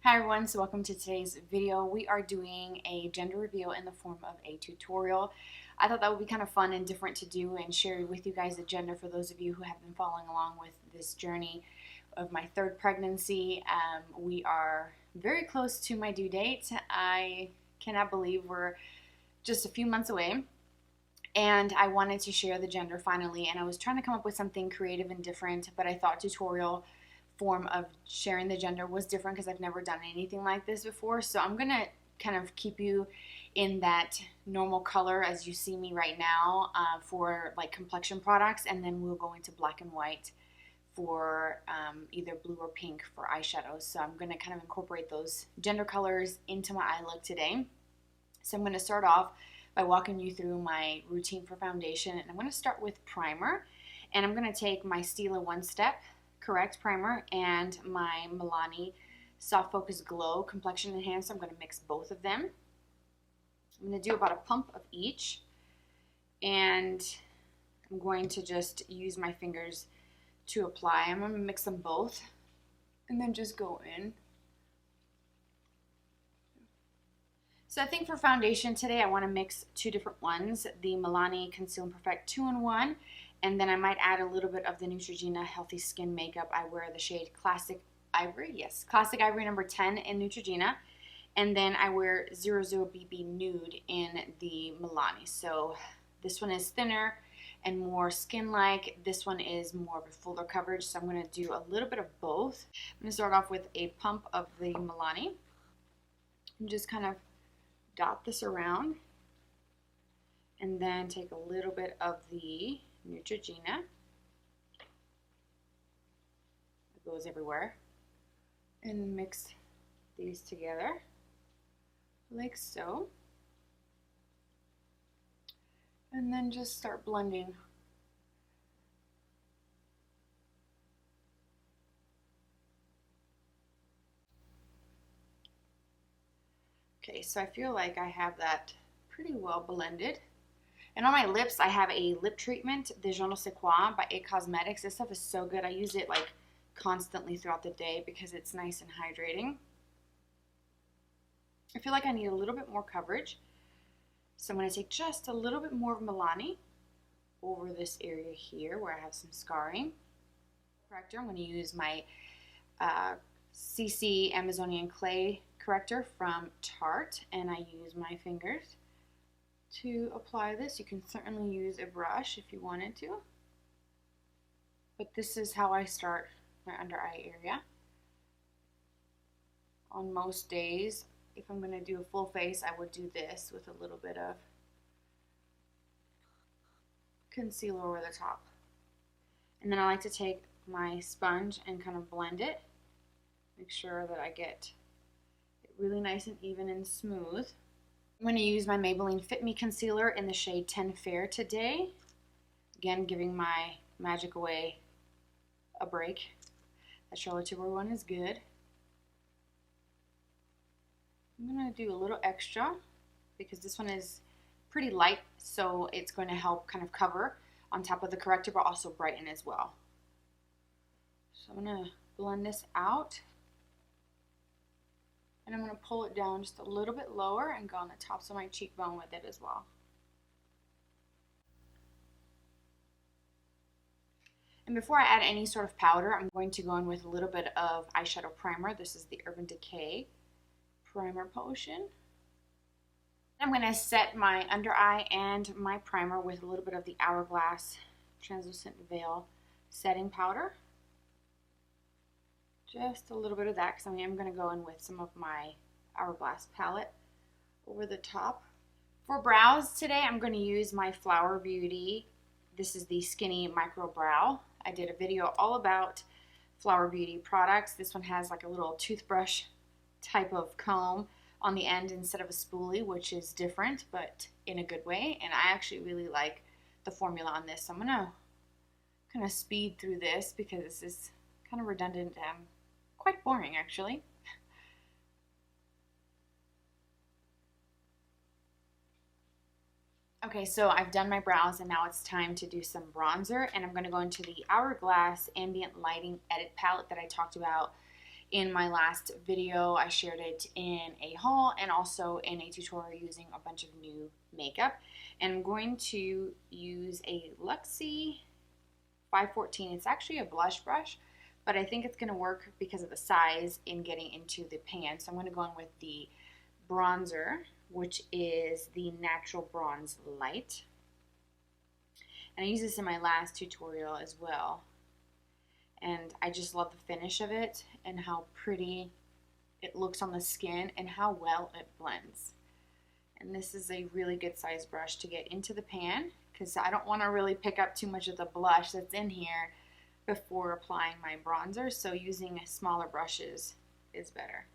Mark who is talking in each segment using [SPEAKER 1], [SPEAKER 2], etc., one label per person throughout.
[SPEAKER 1] Hi everyone, so welcome to today's video. We are doing a gender reveal in the form of a tutorial. I thought that would be kind of fun and different to do and share with you guys the gender for those of you who have been following along with this journey of my third pregnancy. We are very close to my due date. I cannot believe we're just a few months away. And I wanted to share the gender finally, and I was trying to come up with something creative and different, but I thought tutorial form of sharing the gender was different because I've never done anything like this before. So I'm gonna kind of keep you in that normal color as you see me right now for like complexion products, and then we'll go into black and white for either blue or pink for eyeshadows. So I'm gonna kind of incorporate those gender colors into my eye look today. So I'm gonna start off by walking you through my routine for foundation, and I'm gonna start with primer, and I'm gonna take my Stila One Step Correct Primer and my Milani Soft Focus Glow Complexion Enhancer. I'm going to mix both of them. I'm going to do about a pump of each, and I'm going to just use my fingers to apply. I'm going to mix them both and then just go in. So I think for foundation today I want to mix two different ones, the Milani Conceal and Perfect 2-in-1, and then I might add a little bit of the Neutrogena Healthy Skin Makeup. I wear the shade Classic Ivory, yes, Classic Ivory number 10 in Neutrogena, and then I wear 00BB Nude in the Milani. So this one is thinner and more skin-like. This one is more of a fuller coverage, so I'm going to do a little bit of both. I'm going to start off with a pump of the Milani and just kind of dot this around, and then take a little bit of the Neutrogena. It goes everywhere, and mix these together like so, and then just start blending. Okay, so I feel like I have that pretty well blended. And on my lips, I have a lip treatment, the Je ne sais quoi by It Cosmetics. This stuff is so good. I use it like constantly throughout the day because it's nice and hydrating. I feel like I need a little bit more coverage. So I'm going to take just a little bit more of Milani over this area here where I have some scarring. Corrector, I'm going to use my CC Amazonian Clay corrector from Tarte, and I use my fingers to apply this. You can certainly use a brush if you wanted to, but this is how I start my under eye area. On most days, if I'm going to do a full face, I would do this with a little bit of concealer over the top. And then I like to take my sponge and kind of blend it. Make sure that I get it really nice and even and smooth. I'm going to use my Maybelline Fit Me Concealer in the shade 10 Fair today. Again, giving my Magic Away a break. That Charlotte Tilbury one is good. I'm going to do a little extra because this one is pretty light, so it's going to help kind of cover on top of the corrector, but also brighten as well. So I'm going to blend this out, and I'm going to pull it down just a little bit lower and go on the tops of my cheekbone with it as well. And before I add any sort of powder, I'm going to go in with a little bit of eyeshadow primer. This is the Urban Decay Primer Potion. I'm going to set my under eye and my primer with a little bit of the Hourglass Translucent Veil Setting Powder. Just a little bit of that because I am going to go in with some of my Hourglass palette over the top. For brows today, I'm going to use my Flower Beauty. This is the Skinny Microbrow. I did a video all about Flower Beauty products. This one has like a little toothbrush type of comb on the end instead of a spoolie, which is different, but in a good way. And I actually really like the formula on this. So I'm going to kind of speed through this because this is kind of redundant and quite boring actually. Okay, so I've done my brows and now it's time to do some bronzer, and I'm going to go into the Hourglass Ambient Lighting Edit Palette that I talked about in my last video. I shared it in a haul and also in a tutorial using a bunch of new makeup. And I'm going to use a Luxie 514. It's actually a blush brush, but I think it's going to work because of the size in getting into the pan. So I'm going to go in with the bronzer, which is the Natural Bronze Light. And I used this in my last tutorial as well. And I just love the finish of it and how pretty it looks on the skin and how well it blends. And this is a really good size brush to get into the pan because I don't want to really pick up too much of the blush that's in here before applying my bronzer. So using smaller brushes is better.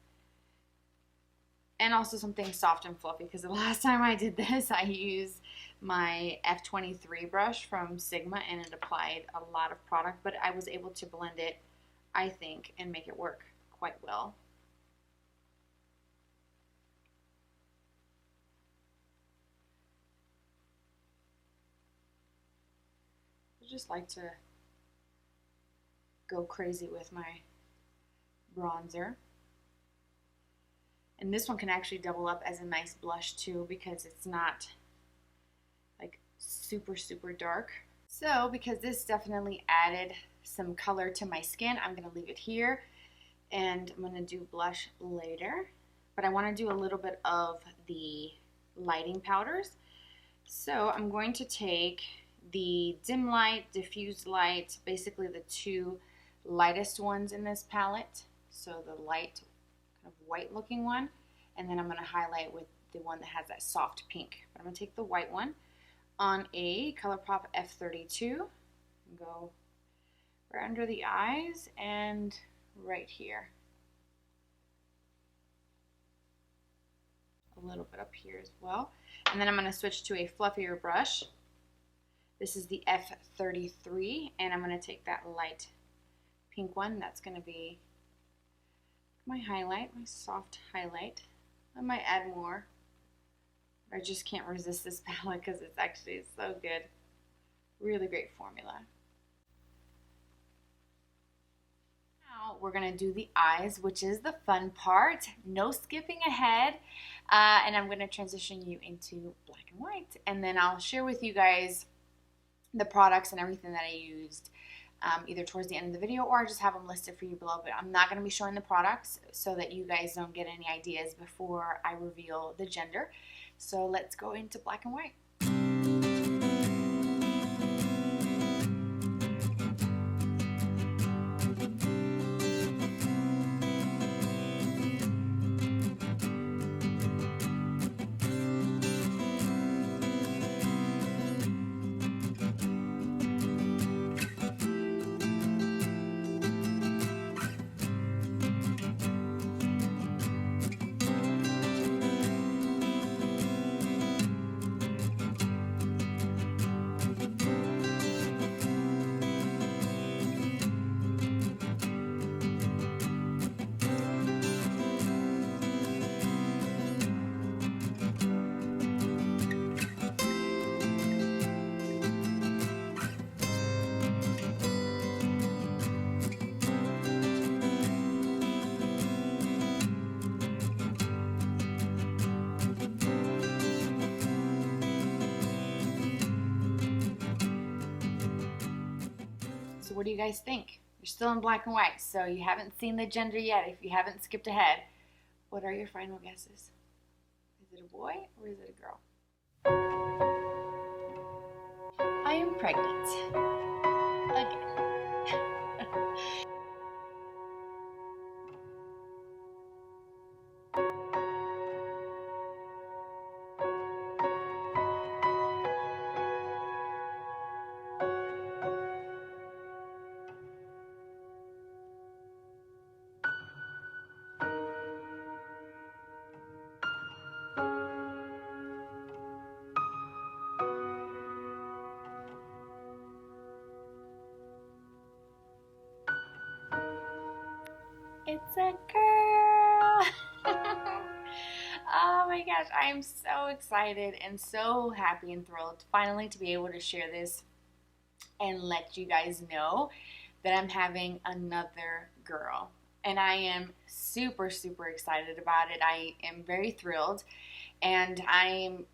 [SPEAKER 1] And also something soft and fluffy because the last time I did this, I used my F23 brush from Sigma and it applied a lot of product, but I was able to blend it, I think, and make it work quite well. I just like to go crazy with my bronzer. And this one can actually double up as a nice blush too because it's not like super dark. So because this definitely added some color to my skin, I'm going to leave it here and I'm going to do blush later. But I want to do a little bit of the lighting powders. So I'm going to take the dim light, diffused light, basically the two lightest ones in this palette. So the light kind of white looking one, and then I'm going to highlight with the one that has that soft pink. But I'm going to take the white one on a ColourPop F32 and go right under the eyes and right here. A little bit up here as well. And then I'm going to switch to a fluffier brush. This is the F33 and I'm going to take that light pink one. That's going to be my highlight, my soft highlight. I might add more. I just can't resist this palette because it's actually so good. Really great formula. Now we're going to do the eyes, which is the fun part. No skipping ahead. And I'm going to transition you into black and white. And then I'll share with you guys the products and everything that I used either towards the end of the video or I just have them listed for you below. But I'm not going to be showing the products so that you guys don't get any ideas before I reveal the gender. So let's go into black and white. So what do you guys think? You're still in black and white, so you haven't seen the gender yet. If you haven't skipped ahead, what are your final guesses? Is it a boy or is it a girl? I am pregnant. Again. It's a girl! Oh my gosh, I am so excited and so happy and thrilled finally to be able to share this and let you guys know that I'm having another girl. and I am super, super excited about it. I am very thrilled, and I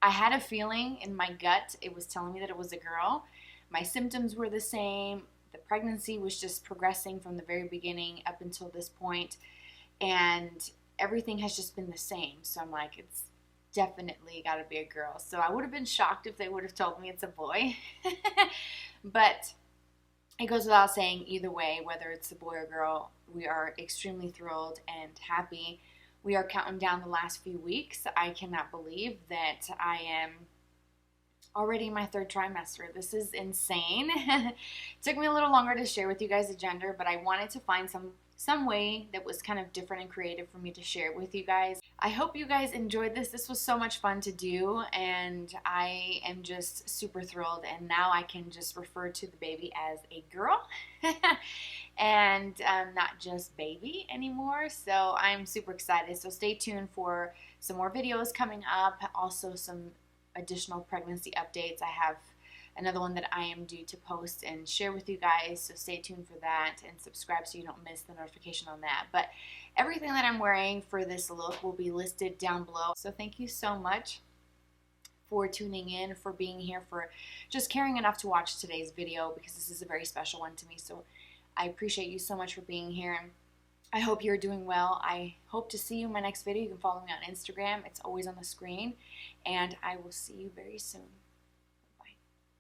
[SPEAKER 1] had a feeling in my gut. It was telling me that it was a girl. My symptoms were the same. The pregnancy was just progressing from the very beginning up until this point, and everything has just been the same. So I'm like, it's definitely got to be a girl. So I would have been shocked if they would have told me it's a boy. But it goes without saying, either way, whether it's a boy or girl, we are extremely thrilled and happy. We are counting down the last few weeks. I cannot believe that I am already in my third trimester. This is insane. It took me a little longer to share with you guys the gender, but I wanted to find some way that was kind of different and creative for me to share it with you guys. I hope you guys enjoyed this. This was so much fun to do, and I am just super thrilled, and now I can just refer to the baby as a girl and not just baby anymore. So I'm super excited. So stay tuned for some more videos coming up, also some additional pregnancy updates. I have another one that I am due to post and share with you guys, so stay tuned for that and subscribe so you don't miss the notification on that. But everything that I'm wearing for this look will be listed down below. So thank you so much for tuning in, for being here, for just caring enough to watch today's video, because this is a very special one to me. So I appreciate you so much for being here. I hope you're doing well. I hope to see you in my next video. You can follow me on Instagram. It's always on the screen. And I will see you very soon.